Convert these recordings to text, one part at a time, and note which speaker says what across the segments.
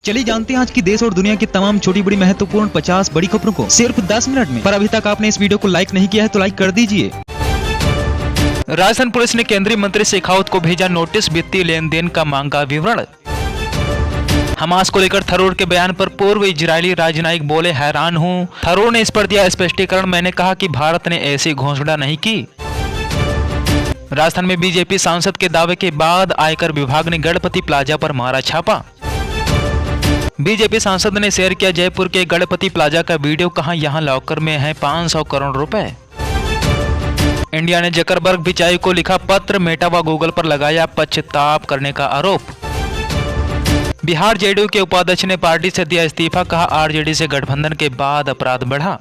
Speaker 1: चलिए जानते हैं आज की देश और दुनिया की तमाम छोटी बड़ी महत्वपूर्ण 50 बड़ी खबरों को सिर्फ 10 मिनट में। पर अभी तक आपने इस वीडियो को लाइक नहीं किया है तो लाइक कर दीजिए।
Speaker 2: राजस्थान पुलिस ने केंद्रीय मंत्री शेखावत को भेजा नोटिस, वित्तीय लेन देन का मांगा विवरण। हमास को लेकर थरूर के बयान पर पूर्व इजरायली राजनयिक बोले, हैरान हूं। थरूर ने इस पर दिया स्पष्टीकरण, मैंने कहा कि भारत ने ऐसी घोषणा नहीं की। राजस्थान में बीजेपी सांसद के दावे के बाद आयकर विभाग ने गणपति प्लाजा पर मारा छापा। बीजेपी सांसद ने शेयर किया जयपुर के गणपति प्लाजा का वीडियो, कहां यहां लॉकर में है 500 करोड़ रुपए। इंडिया ने जकरबर्ग पिचाई को लिखा पत्र, मेटा व गूगल पर लगाया पश्चाताप करने का आरोप। बिहार जेडीयू के उपाध्यक्ष ने पार्टी से दिया इस्तीफा, कहा आरजेडी से गठबंधन के बाद अपराध बढ़ा।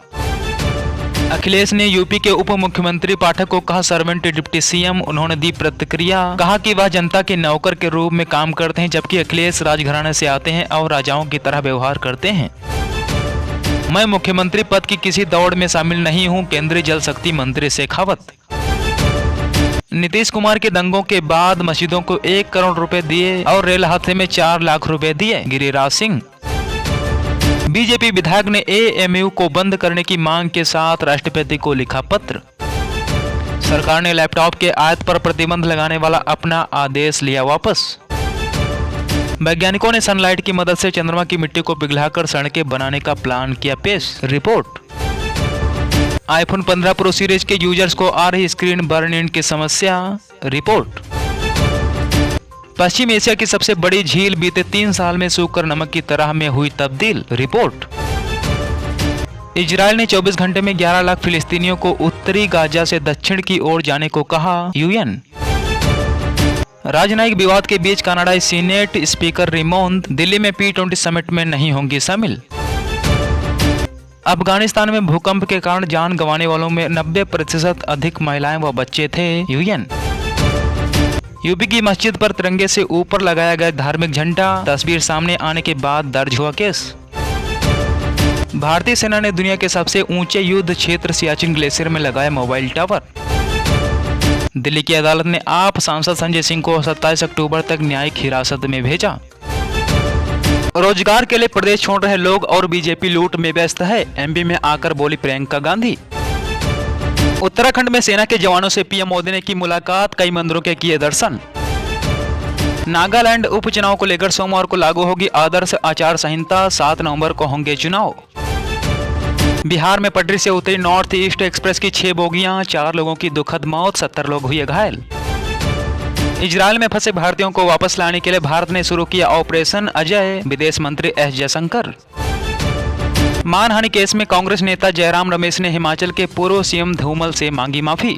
Speaker 2: अखिलेश ने यूपी के उप मुख्यमंत्री पाठक को कहा सर्वेंट डिप्टी सीएम, उन्होंने दी प्रतिक्रिया, कहा कि वह जनता के नौकर के रूप में काम करते हैं, जबकि अखिलेश राजघराने से आते हैं और राजाओं की तरह व्यवहार करते हैं। मैं मुख्यमंत्री पद की किसी दौड़ में शामिल नहीं हूं, केंद्रीय जल शक्ति मंत्री शेखावत। नीतीश कुमार के दंगों के बाद मस्जिदों को 1 करोड़ रुपए दिए और रेल हादसे में 4 लाख रुपए दिए, गिरिराज सिंह। बीजेपी विधायक ने एएमयू को बंद करने की मांग के साथ राष्ट्रपति को लिखा पत्र। सरकार ने लैपटॉप के आयात पर प्रतिबंध लगाने वाला अपना आदेश लिया वापस। वैज्ञानिकों ने सनलाइट की मदद से चंद्रमा की मिट्टी को पिघलाकर सड़कें बनाने का प्लान किया पेश, रिपोर्ट। आईफोन 15 प्रो सीरीज के यूजर्स को आ रही स्क्रीन बर्न इन की समस्या, रिपोर्ट। पश्चिम एशिया की सबसे बड़ी झील बीते 3 साल में सूखकर नमक की तरह में हुई तब्दील, रिपोर्ट। इजरायल ने 24 घंटे में 11 लाख फिलिस्तीनियों को उत्तरी गाजा से दक्षिण की ओर जाने को कहा, यूएन। राजनयिक विवाद के बीच कनाडाई सीनेट स्पीकर रिमोन दिल्ली में P20 समिट में नहीं होंगी शामिल। अफगानिस्तान में भूकंप के कारण जान गंवाने वालों में 90% अधिक महिलाएं व बच्चे थे, यूएन। यूपी की मस्जिद पर तिरंगे से ऊपर लगाया गया धार्मिक झंडा, तस्वीर सामने आने के बाद दर्ज हुआ केस। भारतीय सेना ने दुनिया के सबसे ऊंचे युद्ध क्षेत्र सियाचिन ग्लेशियर में लगाया मोबाइल टावर। दिल्ली की अदालत ने आप सांसद संजय सिंह को 27 अक्टूबर तक न्यायिक हिरासत में भेजा। रोजगार के लिए प्रदेश छोड़ रहे लोग और बीजेपी लूट में व्यस्त है, एमपी में आकर बोली प्रियंका गांधी। उत्तराखंड में सेना के जवानों से पीएम मोदी ने की मुलाकात, कई मंदिरों के किए दर्शन। नागालैंड उपचुनाव को लेकर सोमवार को लागू होगी आदर्श आचार संहिता, 7 नवंबर को होंगे चुनाव। बिहार में पटरी से उतरी नॉर्थ ईस्ट एक्सप्रेस की 6 बोगियां, 4 लोगों की दुखद मौत, 70 लोग हुए घायल। इजरायल में फंसे भारतीयों को वापस लाने के लिए भारत ने शुरू किया ऑपरेशन अजय, विदेश मंत्री एस जयशंकर। मानहानि केस में कांग्रेस नेता जयराम रमेश ने हिमाचल के पूर्व सीएम धूमल से मांगी माफी।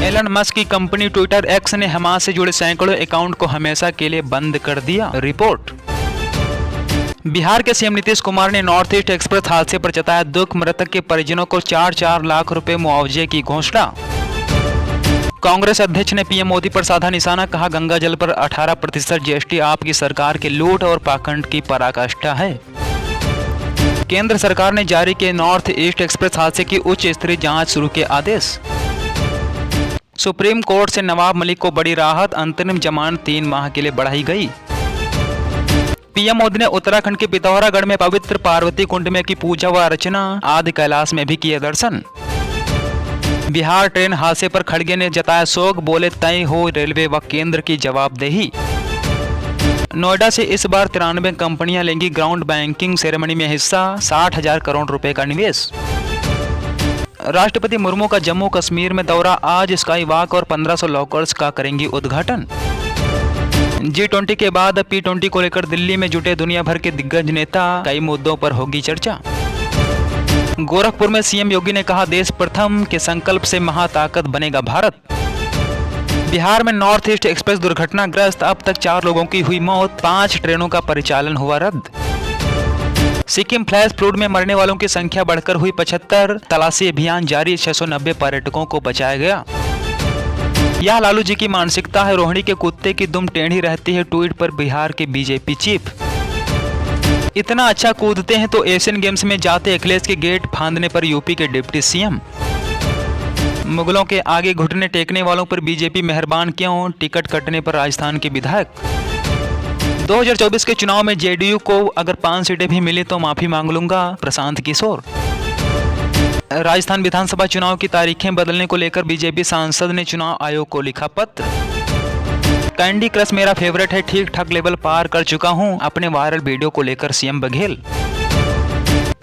Speaker 2: एलन मस्क की कंपनी ट्विटर एक्स ने हमास से जुड़े सैकड़ों अकाउंट को हमेशा के लिए बंद कर दिया, रिपोर्ट। बिहार के सीएम नीतीश कुमार ने नॉर्थ ईस्ट एक्सप्रेस हादसे पर जताया दुख, मृतक के परिजनों को 4-4 लाख रुपए मुआवजे की घोषणा। कांग्रेस अध्यक्ष ने पीएम मोदी पर साधा निशाना, कहा गंगा जल पर 18% जीएसटी आपकी सरकार के लूट और पाखंड की पराकाष्ठा है। केंद्र सरकार ने जारी किए नॉर्थ ईस्ट एक्सप्रेस हादसे की उच्च स्तरीय जांच शुरू के आदेश। सुप्रीम कोर्ट से नवाब मलिक को बड़ी राहत, अंतरिम जमानत 3 माह के लिए बढ़ाई गई। पीएम मोदी ने उत्तराखंड के पिथौरागढ़ में पवित्र पार्वती कुंड में की पूजा व अर्चना, आदि कैलाश में भी किए दर्शन। बिहार ट्रेन हादसे पर खड़गे ने जताया शोक, बोले तय हो रेलवे व केंद्र की जवाबदेही। नोएडा से इस बार 93 कंपनियां लेंगी ग्राउंड बैंकिंग सेरेमनी में हिस्सा, 60,000 करोड़ रुपए का निवेश। राष्ट्रपति मुर्मू का जम्मू कश्मीर में दौरा, आज स्काई वॉक और 1500 लॉकर्स का करेंगी उद्घाटन। G20 के बाद P20 को लेकर दिल्ली में जुटे दुनिया भर के दिग्गज नेता, कई मुद्दों पर होगी चर्चा। गोरखपुर में सीएम योगी ने कहा देश प्रथम के संकल्प से महाताकत बनेगा भारत। बिहार में नॉर्थ ईस्ट एक्सप्रेस दुर्घटनाग्रस्त, अब तक 4 लोगों की हुई मौत, 5 ट्रेनों का परिचालन हुआ रद्द। सिक्किम फ्लैश फ्लड में मरने वालों की संख्या बढ़कर हुई 75, तलाशी अभियान जारी, 690 पर्यटकों को बचाया गया। यह लालू जी की मानसिकता है, रोहिणी के कुत्ते की दुम टेढ़ी रहती है, ट्वीट पर बिहार के बीजेपी चीफ। इतना अच्छा कूदते हैं तो एशियन गेम्स में जाते, अखिलेश के गेट फांदने पर यूपी के डिप्टी सीएम। मुगलों के आगे घुटने टेकने वालों पर बीजेपी मेहरबान क्यों, टिकट कटने पर राजस्थान के विधायक। 2024 के चुनाव में जेडीयू को अगर 5 सीटें भी मिली तो माफी मांग लूंगा, प्रशांत किशोर। राजस्थान विधानसभा चुनाव की तारीखें बदलने को लेकर बीजेपी सांसद ने चुनाव आयोग को लिखा पत्र। कैंडी क्रश मेरा फेवरेट है, ठीक ठाक लेवल पार कर चुका हूं, अपने वायरल वीडियो को लेकर सीएम बघेल।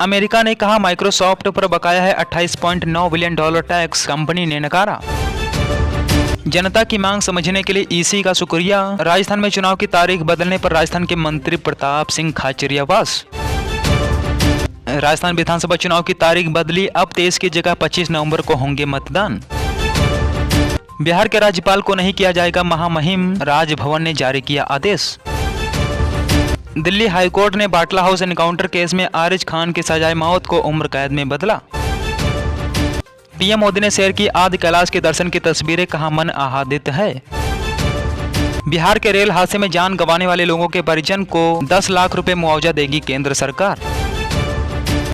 Speaker 2: अमेरिका ने कहा माइक्रोसॉफ्ट पर बकाया है $28.9 बिलियन टैक्स, कंपनी ने नकारा। जनता की मांग समझने के लिए ईसी का शुक्रिया। राजस्थान में चुनाव की तारीख बदलने पर राजस्थान के मंत्री प्रताप सिंह खाचरियावास। राजस्थान विधानसभा चुनाव की तारीख बदली, अब 23 की जगह 25 नवंबर को होंगे मतदान। बिहार के राज्यपाल को नहीं किया जाएगा महामहिम, राजभवन ने जारी किया आदेश। दिल्ली हाईकोर्ट ने बाटला हाउस एनकाउंटर केस में आरिज खान की सजाए मौत को उम्र कैद में बदला। पीएम मोदी ने शेयर की आदि कैलाश के दर्शन की तस्वीरें, कहा मन आह्लादित है। बिहार के रेल हादसे में जान गंवाने वाले लोगों के परिजन को 10 लाख रुपए मुआवजा देगी केंद्र सरकार।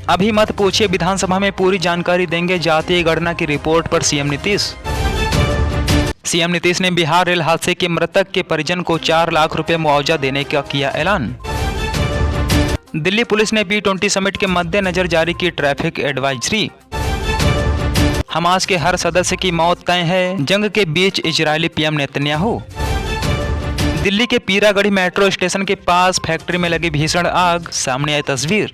Speaker 2: अभी मत पूछिए, विधानसभा में पूरी जानकारी देंगे जातीय गणना की रिपोर्ट पर सीएम नीतीश। सीएम नीतीश ने बिहार रेल हादसे के मृतक के परिजन को 4 लाख रुपए मुआवजा देने का किया ऐलान। दिल्ली पुलिस ने G20 समिट के मद्देनजर जारी की ट्रैफिक एडवाइजरी। हमास के हर सदस्य की मौत तय है, जंग के बीच इजरायली पीएम नेतन्याहू। दिल्ली के पीरागढ़ी मेट्रो स्टेशन के पास फैक्ट्री में लगी भीषण आग, सामने आई तस्वीर।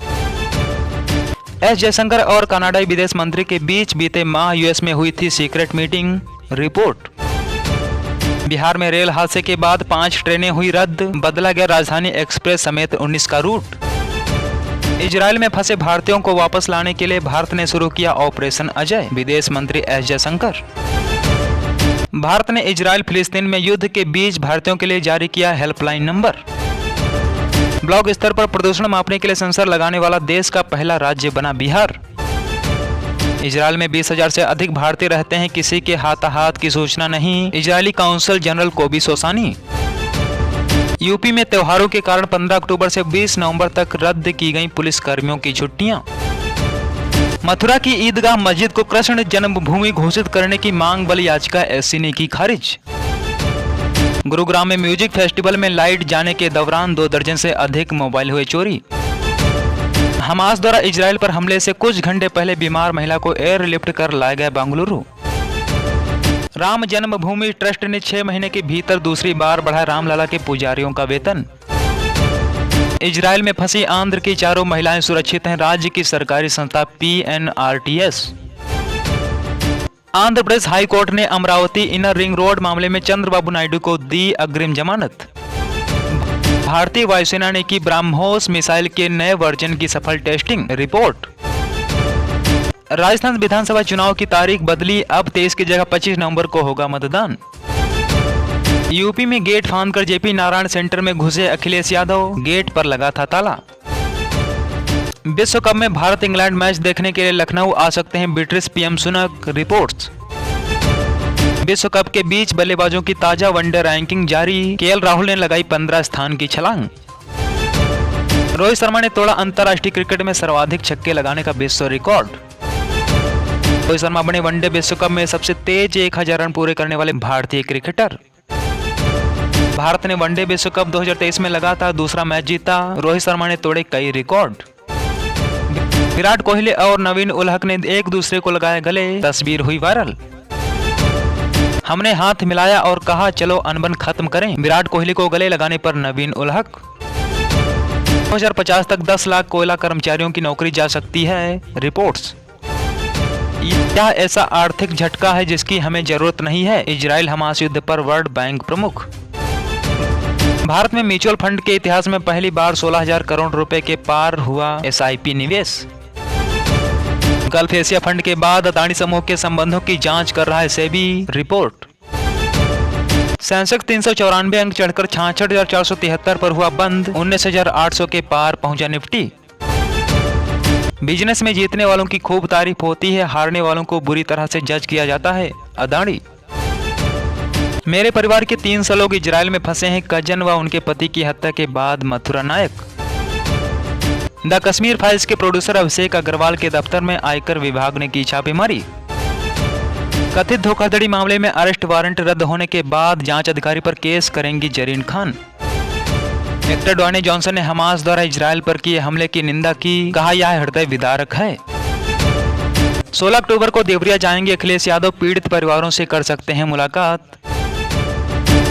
Speaker 2: एस जयशंकर और कनाडाई विदेश मंत्री के बीच बीते माह यूएस में हुई थी सीक्रेट मीटिंग, रिपोर्ट। बिहार में रेल हादसे के बाद 5 ट्रेनें हुई रद्द, बदला गया राजधानी एक्सप्रेस समेत 19 का रूट। इजरायल में फंसे भारतीयों को वापस लाने के लिए भारत ने शुरू किया ऑपरेशन अजय, विदेश मंत्री एस जयशंकर। भारत ने इजरायल फिलिस्तीन में युद्ध के बीच भारतीयों के लिए जारी किया हेल्पलाइन नंबर। ब्लॉक स्तर पर प्रदूषण मापने के लिए सेंसर लगाने वाला देश का पहला राज्य बना बिहार। इजरायल में 20,000 से अधिक भारतीय रहते हैं, किसी के हाथाहाथ की सूचना नहीं, इजरायली काउंसिल जनरल कोबी सोसानी। यूपी में त्योहारों के कारण 15 अक्टूबर से 20 नवंबर तक रद्द की गई पुलिस कर्मियों की छुट्टियां। मथुरा की ईदगाह मस्जिद को कृष्ण जन्मभूमि घोषित करने की मांग वाली याचिका एससी ने की खारिज। गुरुग्राम में म्यूजिक फेस्टिवल में लाइट जाने के दौरान 2 दर्जन से अधिक मोबाइल हुए चोरी। हमास द्वारा इजरायल पर हमले से कुछ घंटे पहले बीमार महिला को एयरलिफ्ट कर लाया गया बेंगलुरु। राम जन्मभूमि ट्रस्ट ने 6 महीने के भीतर दूसरी बार बढ़ाया रामलला के पुजारियों का वेतन। इजरायल में फंसी आंध्र की 4 महिलाएं सुरक्षित हैं, राज्य की सरकारी संस्था PNRTS। Andhra Pradesh high court ने अमरावती इनर रिंग रोड मामले में चंद्रबाबू नायडू को दी अग्रिम जमानत। भारतीय वायुसेना ने की ब्रह्मोस मिसाइल के नए वर्जन की सफल टेस्टिंग, रिपोर्ट। राजस्थान विधानसभा चुनाव की तारीख बदली, अब 23 की जगह 25 नवंबर को होगा मतदान। यूपी में गेट फांदकर जेपी नारायण सेंटर में घुसे अखिलेश यादव, गेट पर लगा था ताला। विश्व कप में भारत इंग्लैंड मैच देखने के लिए लखनऊ आ सकते हैं ब्रिटिश पीएम सुनक, रिपोर्ट्स। विश्व कप के बीच बल्लेबाजों की ताजा वनडे रैंकिंग जारी, केएल राहुल ने लगाई 15 स्थान की छलांग। रोहित शर्मा ने तोड़ा अंतर्राष्ट्रीय क्रिकेट में सर्वाधिक छक्के लगाने का विश्व रिकॉर्ड। रोहित शर्मा बने वनडे विश्व कप में सबसे तेज 1000 रन पूरे करने वाले भारतीय क्रिकेटर। भारत ने वनडे विश्व कप 2023 में लगातार दूसरा मैच जीता, रोहित शर्मा ने तोड़े कई रिकॉर्ड। विराट कोहली और नवीन उलहक ने एक दूसरे को लगाए गले, तस्वीर हुई वायरल। हमने हाथ मिलाया और कहा चलो अनबन खत्म करें, विराट कोहली को गले लगाने पर नवीन उलहक। 2050 तक 10 लाख कोयला कर्मचारियों की नौकरी जा सकती है, रिपोर्ट्स। यह ऐसा आर्थिक झटका है जिसकी हमें जरूरत नहीं है, इजराइल हमास युद्ध पर वर्ल्ड बैंक प्रमुख। भारत में म्यूचुअल फंड के इतिहास में पहली बार 16,000 करोड़ रुपए के पार हुआ SIP निवेश। गल्फ एशिया फंड के बाद अदानी समूह के संबंधों की जांच कर रहा है सेबी, रिपोर्ट। सेंसेक्स 394 अंक चढ़कर 66,473 पर हुआ बंद, 19,800 के पार पहुंचा निफ्टी। बिजनेस में जीतने वालों की खूब तारीफ होती है, हारने वालों को बुरी तरह से जज किया जाता है, अदानी। मेरे परिवार के 300 लोग इजरायल में फंसे हैं, कजन व उनके पति की हत्या के बाद मथुरा नायक। द कश्मीर फाइल्स के प्रोड्यूसर अभिषेक अग्रवाल के दफ्तर में आयकर विभाग ने की छापेमारी। कथित धोखाधड़ी मामले में अरेस्ट वारंट रद्द होने के बाद जांच अधिकारी पर केस करेंगी जरीन खान। एक्टर ड्वाने जॉनसन ने हमास द्वारा इजराइल पर किए हमले की निंदा की, कहा यह हृदय विदारक है। 16 अक्टूबर को देवरिया जाएंगे अखिलेश यादव, पीड़ित परिवारों से कर सकते हैं मुलाकात।